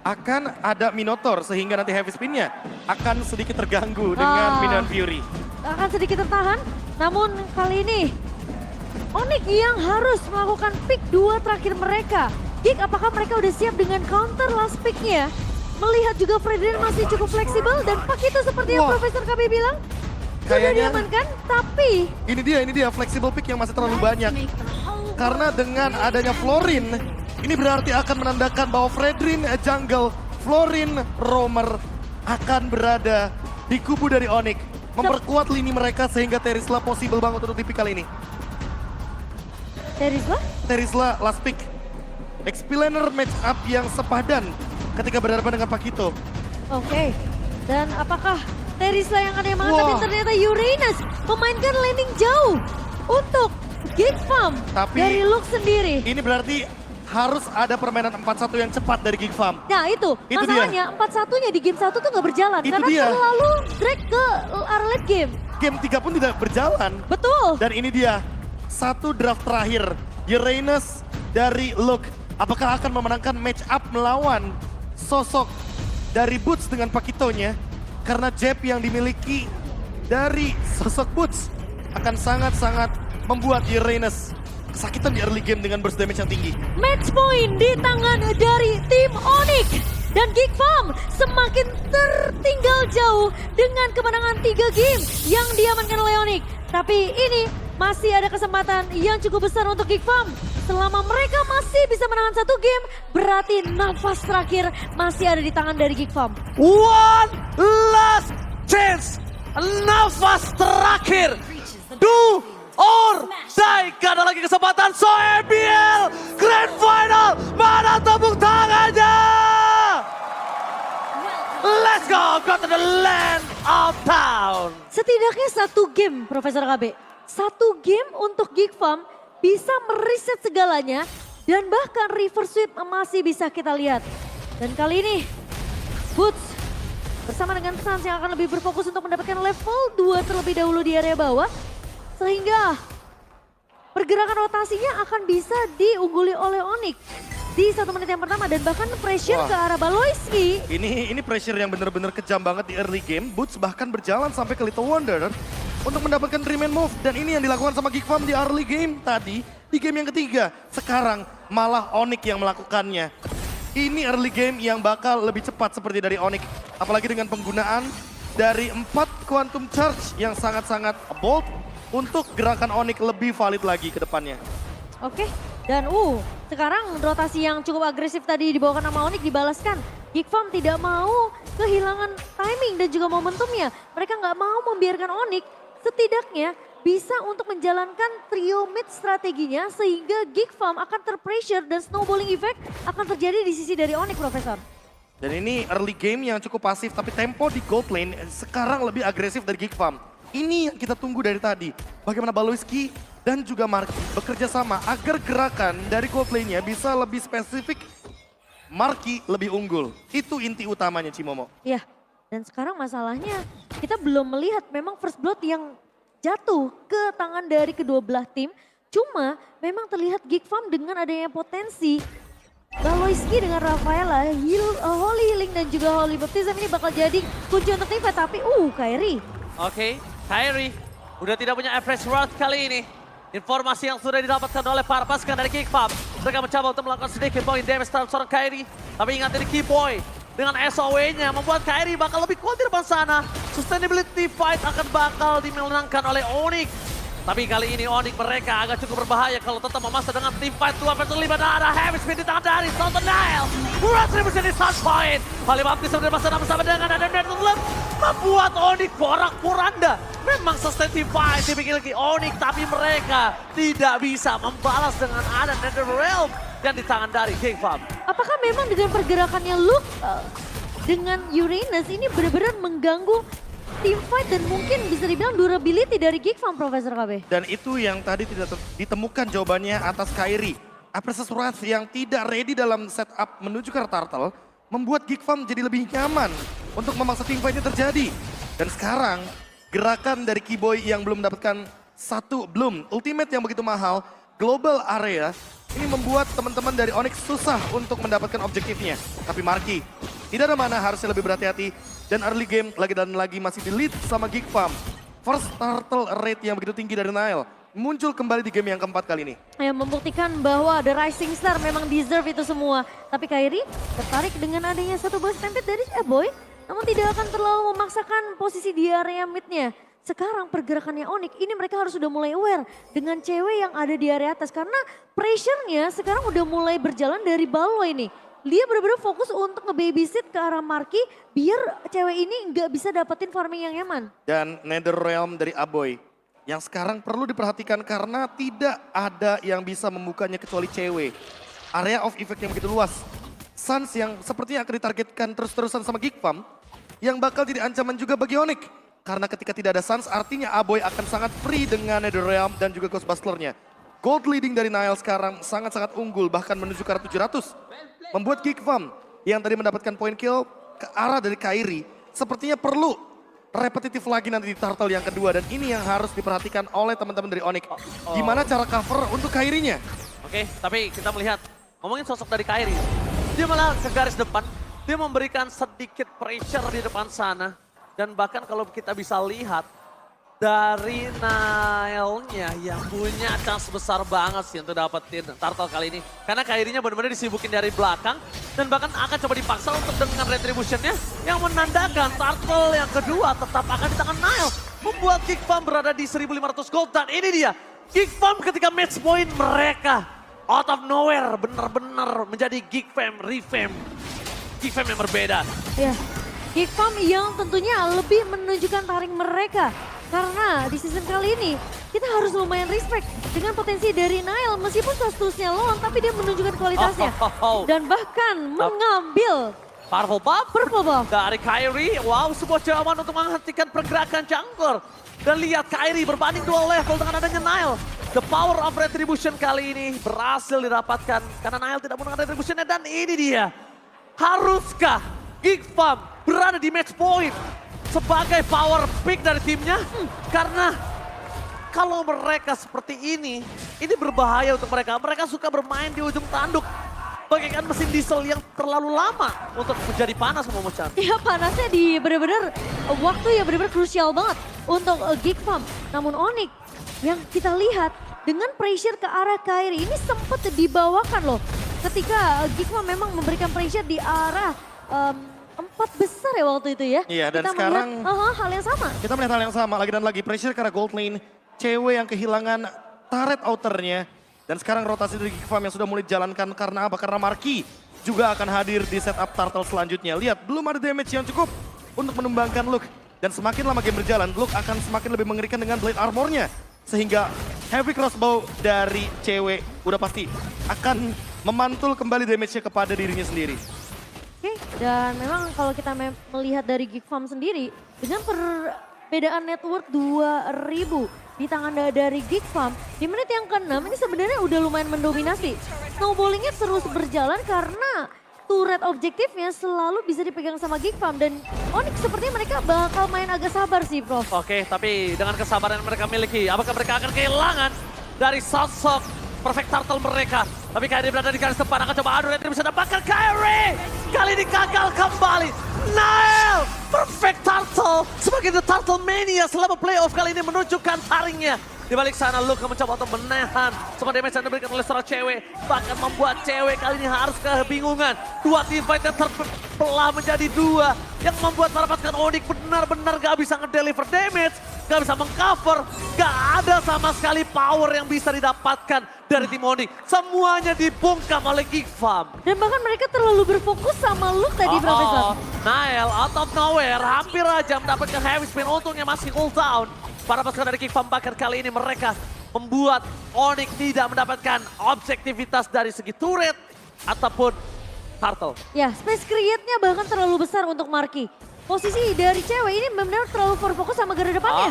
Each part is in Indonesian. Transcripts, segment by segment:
akan ada Minotaur sehingga nanti heavy spin-nya akan sedikit terganggu dengan Minion Fury. Akan sedikit tertahan, namun kali ini Onyx yang harus melakukan pick 2 terakhir mereka. Gig, apakah mereka udah siap dengan counter last pick-nya? Melihat juga Fredrin masih cukup fleksibel dan Pakito seperti yang Profesor KB bilang sudah Kayaknya diamankan, tapi ini dia flexible pick yang masih terlalu banyak. Karena dengan adanya Florin, ini berarti akan menandakan bahwa Fredrin jungle, Florin roamer akan berada di kubu dari Onyx. Memperkuat lini mereka sehingga Terizla possible banget untuk tipikal ini. Terizla last pick. Explainer match up yang sepadan ketika berhadapan dengan Pakito. Oke. Dan apakah Terizla yang ada yang mengatakan ternyata Uranus memainkan landing jauh untuk Geek Farm Tapi dari Lux sendiri. ini berarti harus ada permainan 4-1 yang cepat dari Geek Farm. Nah itu masalahnya 4-1-nya di game 1 tuh nggak berjalan. Itu karena dia. terlalu drag ke arah late game. Game 3 pun tidak berjalan. Betul. Dan ini dia, satu draft terakhir. Uranus dari Luke. Apakah akan memenangkan match up melawan sosok dari Boots dengan Pakitonya? Karena jab yang dimiliki dari sosok Boots akan sangat-sangat membuat Uranus kesakitan di early game dengan burst damage yang tinggi. Match point di tangan dari tim Onyx. Dan Geek Farm semakin tertinggal jauh dengan kemenangan 3 game yang diamankan oleh Onyx. Tapi ini masih ada kesempatan yang cukup besar untuk Geek Farm. Selama mereka masih bisa menangkan 1 game, berarti nafas terakhir masih ada di tangan dari Geek Farm. One last chance. Nafas terakhir. Do or die. Gak ada lagi kesempatan. So EBL Grand Final. Mana tepuk tangannya? Let's go. Go to the land of town. Setidaknya 1 game, Profesor KB. 1 game untuk Geek Farm bisa meriset segalanya. Dan bahkan reverse sweep masih bisa kita lihat. Dan kali ini, Boots bersama dengan Sans yang akan lebih berfokus untuk mendapatkan level 2 terlebih dahulu di area bawah. Sehingga pergerakan rotasinya akan bisa diungguli oleh Onyx di 1 menit yang pertama. Dan bahkan pressure ke arah Baloyski. Ini pressure yang benar-benar kejam banget di early game. Boots bahkan berjalan sampai ke Little Wonder untuk mendapatkan remain move. Dan ini yang dilakukan sama Geek Farm di early game tadi. Di game yang ketiga, sekarang malah Onyx yang melakukannya. Ini early game yang bakal lebih cepat seperti dari Onyx. Apalagi dengan penggunaan dari 4 Quantum Charge yang sangat-sangat bold untuk gerakan Onyx lebih valid lagi ke depannya. Oke, dan sekarang rotasi yang cukup agresif tadi dibawakan sama Onyx dibalaskan. Geek Farm tidak mau kehilangan timing dan juga momentumnya. Mereka nggak mau membiarkan Onyx setidaknya bisa untuk menjalankan trio mid strateginya sehingga Geek Farm akan terpressure dan snowballing effect akan terjadi di sisi dari Onyx, Profesor. Dan ini early game yang cukup pasif tapi tempo di gold lane sekarang lebih agresif dari Geek Farm. Ini yang kita tunggu dari tadi. Bagaimana Baloyski dan juga Marky bekerja sama agar gerakan dari gold lane-nya bisa lebih spesifik. Marky lebih unggul. Itu inti utamanya Cimomo. Ya, dan sekarang masalahnya kita belum melihat memang first blood yang jatuh ke tangan dari kedua belah tim. Cuma memang terlihat Geek Farm dengan adanya potensi. Baloyski dengan Rafaela, Holy Healing dan juga Holy Baptism ini bakal jadi kunci untuk tim. Tapi Kairi. Oke, Kairi udah tidak punya average worth kali ini. Informasi yang sudah didapatkan oleh para pasukan dari Geek Farm. Mereka mencoba untuk melakukan sedikit point damage terhadap seorang Kairi. Tapi ingat ini key point. Dengan SOW-nya membuat Kairi bakal lebih kuat di depan sana. Sustainability fight akan bakal dimenangkan oleh Onyx. Tapi kali ini Onyx mereka agak cukup berbahaya kalau tetap memaksa dengan team fight 2 versus 5. Dan ada heavy speed di tangan dari Sultan Nile. Retribution di Sun Point. Holy Baptism di masa bersama dengan ada Nether Lem. Membuat Onyx porak-poranda. Memang sustainability fight dimiliki Onyx. Tapi mereka tidak bisa membalas dengan ada Nether Realm. Dan di tangan dari Geek Farm. Apakah memang dengan pergerakannya Luke dengan Uranus ini benar-benar mengganggu team fight dan mungkin bisa dibilang durability dari Geek Farm, Profesor KB? Dan itu yang tadi tidak ditemukan jawabannya atas Kairi. Apresiasi Wrath yang tidak ready dalam setup menuju ke Turtle membuat Geek Farm jadi lebih nyaman untuk memaksa team fight-nya terjadi. Dan sekarang gerakan dari Keyboy yang belum mendapatkan satu ultimate yang begitu mahal global area ini membuat teman-teman dari Onyx susah untuk mendapatkan objektifnya. Tapi Marky tidak ada mana, harusnya lebih berhati-hati. Dan early game lagi dan lagi masih di lead sama Geek Farm. First turtle rate yang begitu tinggi dari Nile muncul kembali di game yang keempat kali ini. Yang membuktikan bahwa The Rising Star memang deserve itu semua. Tapi Kairi tertarik dengan adanya satu buah stampede dari Boy, namun tidak akan terlalu memaksakan posisi di area midnya. Sekarang pergerakannya Onyx, ini mereka harus sudah mulai aware dengan cewek yang ada di area atas. Karena pressure-nya sekarang udah mulai berjalan dari Balo ini. Dia benar-benar fokus untuk nge-babysit ke arah Marky biar cewek ini nggak bisa dapetin farming yang nyaman. Dan Netherrealm dari Aboy yang sekarang perlu diperhatikan karena tidak ada yang bisa membukanya kecuali cewek. Area of effect yang begitu luas. Suns yang sepertinya akan ditargetkan terus-terusan sama Geek Farm yang bakal jadi ancaman juga bagi Onyx. Karena ketika tidak ada Suns artinya Aboy akan sangat free dengan Netherrealm dan juga Ghostbuster-nya. Gold leading dari Nile sekarang sangat-sangat unggul bahkan menuju ke arah 700. Membuat Geek Farm yang tadi mendapatkan point kill ke arah dari Kairi sepertinya perlu repetitif lagi nanti di turtle yang kedua. Dan ini yang harus diperhatikan oleh teman-teman dari Onyx. Gimana cara cover untuk Kairinya? Oke, tapi kita melihat, ngomongin sosok dari Kairi. Dia malah ke garis depan, dia memberikan sedikit pressure di depan sana. Dan bahkan kalau kita bisa lihat, dari Nile-nya yang punya chance besar banget sih untuk dapetin turtle kali ini. Karena Kairinya benar-benar disibukin dari belakang. Dan bahkan akan coba dipaksa untuk dengan retribution-nya yang menandakan turtle yang kedua tetap akan di tangan Nile. Membuat Geek Farm berada di 1.500 gold. Dan ini dia, Geek Farm ketika match point mereka out of nowhere benar-benar menjadi Geek Farm revamp. Geek Farm yang berbeda. Ya, Geek Farm yang tentunya lebih menunjukkan taring mereka. Karena di season kali ini kita harus lumayan respect dengan potensi dari Nile. Meskipun statusnya lone tapi dia menunjukkan kualitasnya. Dan bahkan mengambil Powerful buff purple buff. dari Kairi. Wow, sebuah jawaban untuk menghentikan pergerakan jungler. Dan lihat Kairi berbanding 2 level dengan adanya Nile. The power of retribution kali ini berhasil didapatkan. Karena Nile tidak menggunakan retributionnya dan ini dia. Haruskah Geek Farm berada di match point sebagai power pick dari timnya? Karena kalau mereka seperti ini berbahaya untuk mereka. Mereka suka bermain di ujung tanduk. Bagaikan mesin diesel yang terlalu lama untuk menjadi panas sama Mochan. Iya, panasnya di benar-benar waktu yang benar-benar krusial banget untuk Geek Farm. Namun Onyx yang kita lihat dengan pressure ke arah Kairi ini sempat dibawakan loh. Ketika Geek Farm memang memberikan pressure di arah 4 besar ya waktu itu ya. Iya, dan kita sekarang melihat, hal yang sama. kita melihat hal yang sama lagi dan lagi. Pressure karena gold lane, cewek yang kehilangan turret outernya. Dan sekarang rotasi dari Geek Farm yang sudah mulai dijalankan karena apa? Karena Marky juga akan hadir di setup turtle selanjutnya. Lihat, belum ada damage yang cukup untuk menumbangkan Luke. Dan semakin lama game berjalan, Luke akan semakin lebih mengerikan dengan blade armornya. Sehingga heavy crossbow dari cewek udah pasti akan memantul kembali damage-nya kepada dirinya sendiri. Oke, dan memang kalau kita melihat dari Geek Farm sendiri, dengan perbedaan net worth 2.000 di tangan dari Geek Farm, di menit yang ke-6 ini sebenarnya udah lumayan mendominasi. Snowballingnya terus berjalan karena turret objektifnya selalu bisa dipegang sama Geek Farm. Dan Onyx sepertinya mereka bakal main agak sabar sih, Prof. Oke, tapi dengan kesabaran yang mereka miliki, apakah mereka akan kehilangan dari sosok perfect turtle mereka? Tapi Kairi berada di garis depan, akan coba adu retribution, dapatkan Kairi! Kali ini gagal kembali. Nile! Perfect turtle sebagai The Turtle Mania selama playoff kali ini menunjukkan taringnya. Di balik sana Luka mencoba untuk menahan semua damage yang diberikan oleh seorang cewek. Bahkan membuat cewek kali ini harus kebingungan. Dua teamfight yang terbelah menjadi dua. Yang membuat para pasukan Onyx benar-benar gak bisa ngedeliver damage. Gak bisa mengcover. Gak ada sama sekali power yang bisa didapatkan dari tim Onyx. Semuanya dibungkam oleh Geek Farm. Dan bahkan mereka terlalu berfokus sama Luke tadi, Profesor. Nile out of nowhere hampir aja mendapatkan heavy spin. Untungnya masih cooldown. Para pasukan dari Geek Farm bahkan kali ini mereka membuat Onyx tidak mendapatkan objektivitas dari segi turret ataupun turtle. Ya, space create-nya bahkan terlalu besar untuk Marky. Posisi dari cewek ini benar-benar terlalu fokus sama garda depannya.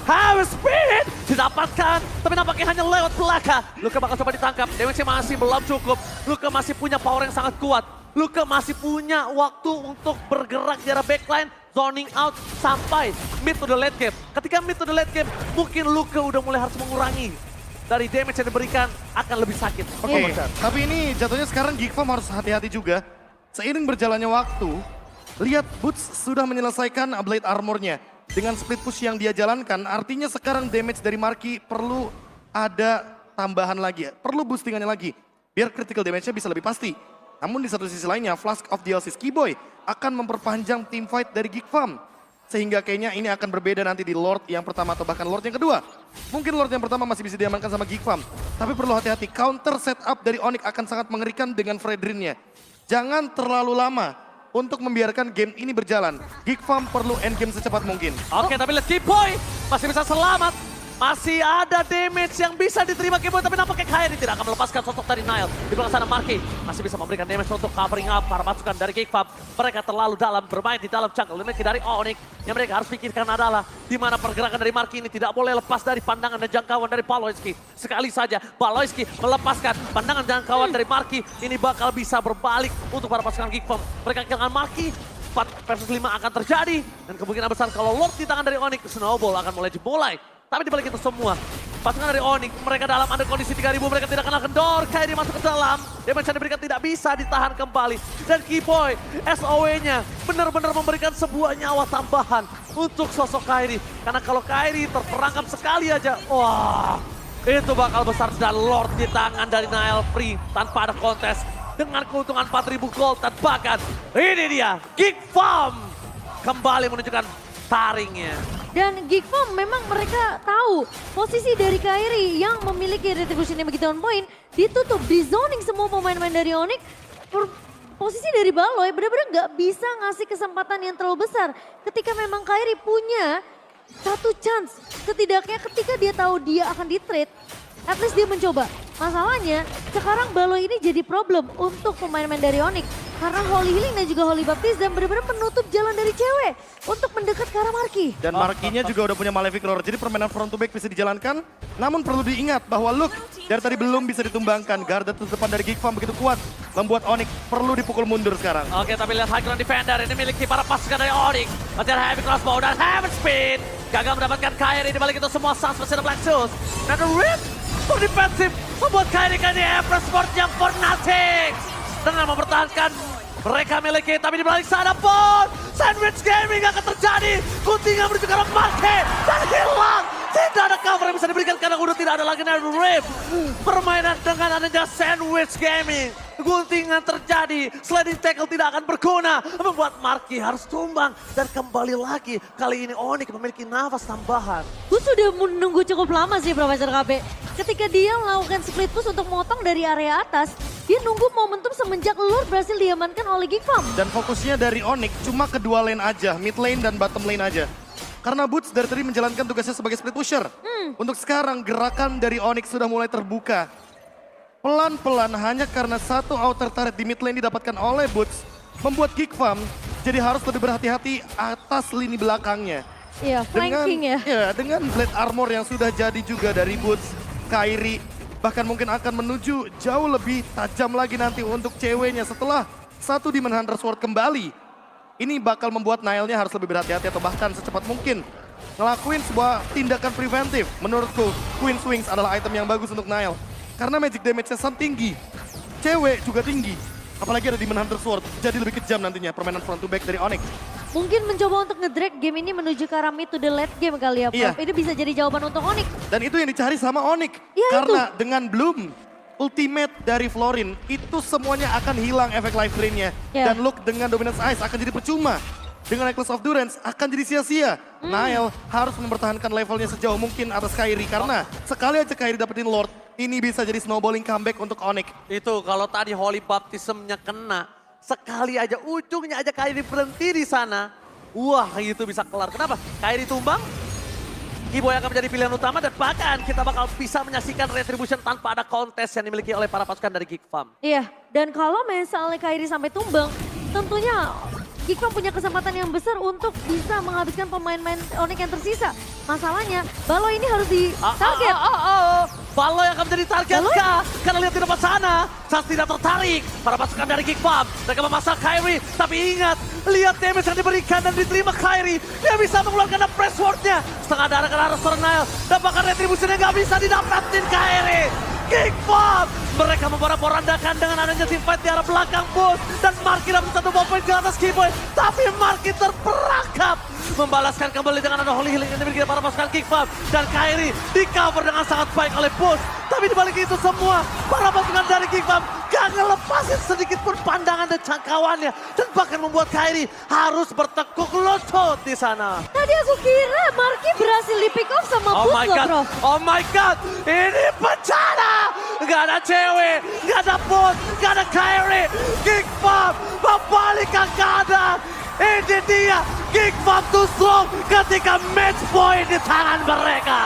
Heavy speed didapatkan, tapi nampaknya hanya lewat belakang. Luka bakal coba ditangkap, damage masih belum cukup. Luka masih punya power yang sangat kuat. Luka masih punya waktu untuk bergerak di arah backline, zoning out sampai mid to the late game. Ketika mid to the late game, mungkin Luka udah mulai harus mengurangi dari damage yang diberikan akan lebih sakit. Oke, tapi ini jatuhnya sekarang Geekfarm harus hati-hati juga. Seiring berjalannya waktu, lihat Boots sudah menyelesaikan Blade Armor-nya. Dengan split push yang dia jalankan, artinya sekarang damage dari Marky perlu ada tambahan lagi, perlu boostingannya lagi. Biar critical damage-nya bisa lebih pasti. Namun di satu sisi lainnya, Flask of DLC Skiboy akan memperpanjang team fight dari Geekfarm. Sehingga kayaknya ini akan berbeda nanti di Lord yang pertama atau bahkan Lord yang kedua. Mungkin Lord yang pertama masih bisa diamankan sama Geekfarm. Tapi perlu hati-hati, counter setup dari Onyx akan sangat mengerikan dengan Fredrin-nya. Jangan terlalu lama untuk membiarkan game ini berjalan. Geekfarm perlu endgame secepat mungkin. Oke, tapi lihat Kiboy masih bisa selamat. Masih ada damage yang bisa diterima Kiboy, tapi nampaknya Kairi tidak akan melepaskan sosok dari Nile. Di belakang sana Marky masih bisa memberikan damage untuk covering up para pasukan dari Geekfarm. Mereka terlalu dalam, bermain di dalam jungle. Limit dari Onyx yang mereka harus pikirkan adalah di mana pergerakan dari Marky ini tidak boleh lepas dari pandangan dan jangkauan dari Baloyski. Sekali saja Baloyski melepaskan pandangan jangkauan dari Marky, ini bakal bisa berbalik untuk para pasukan Geekfarm. Mereka kehilangan Marky, 4 versus 5 akan terjadi. Dan kemungkinan besar kalau Lord di tangan dari Onyx, Snowball akan mulai dimulai. Tapi dibalik itu semua, pasukan dari Onyx, mereka dalam under kondisi 3000, mereka tidak kenal kendor. Kairi masuk ke dalam, damage yang diberikan tidak bisa ditahan kembali. Dan Kiboy, SOE-nya benar-benar memberikan sebuah nyawa tambahan untuk sosok Kairi. Karena kalau Kairi terperangkap sekali aja, wah, itu bakal besar. Dan Lord di tangan dari Nile Free tanpa ada kontes. Dengan keuntungan 4000 gold dan bahkan ini dia, Geekfarm kembali menunjukkan taringnya. Dan Geekfarm memang mereka tahu posisi dari Kairi yang memiliki retribution yang begitu on point ditutup, di zoning semua pemain-pemain dari Onyx. Posisi dari Baloy benar-benar nggak bisa ngasih kesempatan yang terlalu besar. Ketika memang Kairi punya satu chance, setidaknya ketika dia tahu dia akan di-trade, at least dia mencoba. Masalahnya sekarang Baloy ini jadi problem untuk pemain-pemain dari Onyx. Karena Holy Healing dan juga Holy Baptism benar-benar menutup jalan dari cewek untuk mendekat ke arah Marky. Dan Marky-nya juga udah punya Malefic Roar, jadi permainan front to back bisa dijalankan. Namun perlu diingat bahwa look, dari tadi belum bisa ditumbangkan. Garda terdepan dari Geekfarm begitu kuat, membuat Onyx perlu dipukul mundur sekarang. Oke, tapi lihat high ground defender ini miliki para pasukan dari Onyx. Masih ada heavy crossbow dan heavy speed. Gagal mendapatkan Kairi, di balik itu semua Sans masih ada Black Shoes. Dan the Rip for defensive membuat Kairi kan di Everest Sportnya for nothing. Dengan mempertahankan mereka miliki, tapi di balik sana pun Sandwich Gaming akan terjadi. Guntingan menuju ke arah Marky dan hilang. Tidak ada cover yang bisa diberikan karena udah tidak ada lagi dari Rip. Permainan dengan adanya Sandwich Gaming. Guntingan terjadi, sliding tackle tidak akan berguna. Membuat Marky harus tumbang. Dan kembali lagi, kali ini Onyx memiliki nafas tambahan. Gue sudah menunggu cukup lama sih Profesor KB. Ketika dia melakukan split push untuk motong dari area atas, dia nunggu momentum semenjak Lord berhasil diamankan oleh Geekfarm. Dan fokusnya dari Onyx cuma kedua lane aja, mid lane dan bottom lane aja. Karena Boots dari tadi menjalankan tugasnya sebagai split pusher. Untuk sekarang gerakan dari Onyx sudah mulai terbuka. Pelan-pelan hanya karena satu outer turret di mid lane didapatkan oleh Boots, membuat Geekfarm jadi harus lebih berhati-hati atas lini belakangnya. Iya, flanking ya. Dengan Blade Armor yang sudah jadi juga dari Boots, Kairi bahkan mungkin akan menuju jauh lebih tajam lagi nanti untuk ceweknya setelah satu Demon Hunter Sword kembali. Ini bakal membuat Nile-nya harus lebih berhati-hati atau bahkan secepat mungkin ngelakuin sebuah tindakan preventif. Menurutku, Queen's Wings adalah item yang bagus untuk Nile. Karena magic damage-nya sangat tinggi, cewek juga tinggi. Apalagi ada Demon Hunter Sword, jadi lebih kejam nantinya permainan front to back dari Onyx. Mungkin mencoba untuk nge-drag game ini menuju ke arah mid to the late game kali ya, Prof. Iya. Ini bisa jadi jawaban untuk Onyx. Dan itu yang dicari sama Onyx. Iya, Karena dengan Bloom, ultimate dari Florin, itu semuanya akan hilang efek life drain-nya. Iya. Dan Look dengan Dominance Ice akan jadi percuma. Dengan Necklace of Durance akan jadi sia-sia. Nile harus mempertahankan levelnya sejauh mungkin atas Kairi. Karena sekali aja Kairi dapetin Lord, ini bisa jadi snowballing comeback untuk Onyx. Itu kalau tadi Holy Baptism-nya kena, sekali aja ujungnya aja Kairi berhenti di sana. Wah, itu bisa kelar. Kenapa? Kairi tumbang, Kiboy akan menjadi pilihan utama dan bahkan kita bakal bisa menyaksikan retribution tanpa ada kontes yang dimiliki oleh para pasukan dari Geekfarm. Iya, dan kalau misalnya Kairi sampai tumbang, tentunya Geekfarm punya kesempatan yang besar untuk bisa menghabiskan pemain-pemain Onyx yang tersisa. Masalahnya, Balo ini harus ditarget. Balo yang akan menjadi target Balo? kah? Karena lihat di depan sana, Sas tidak tertarik. Para pasukan dari Geek Farm, mereka memasang Kyrie. Tapi ingat, lihat damage yang diberikan dan diterima Kyrie. Dia bisa mengeluarkan press ward-nya. Setengah darah ke arah seorang Nile. Dan bahkan retribusinya nggak bisa didapetin Kyrie. Geek Farm, mereka memporak-porandakan dengan adanya team fight di arah belakang booth. Dan Marky dapat satu poin ke atas Keyboy. Tapi Marky terperangkap. Membalaskan kembali dengan ada Holy Healing yang dimiliki para pasukan Geek Farm. Dan Kyrie di cover dengan sangat baik oleh Boost. Tapi dibalik itu semua, para pasukan dari Geek Farm gak ngelepasin sedikit pun pandangan dan jangkauannya. Dan bahkan membuat Kyrie harus bertekuk lutut di sana. Tadi aku kira Marky berhasil di pick off sama Oh Boots my loh, god, Bro. oh my god, ini bencana. Gak ada cewek, gak ada Boost, gak ada Kyrie. Geek Farm membalikkan keadaan. Ini dia, Geek Farm too strong ketika match point di tangan mereka.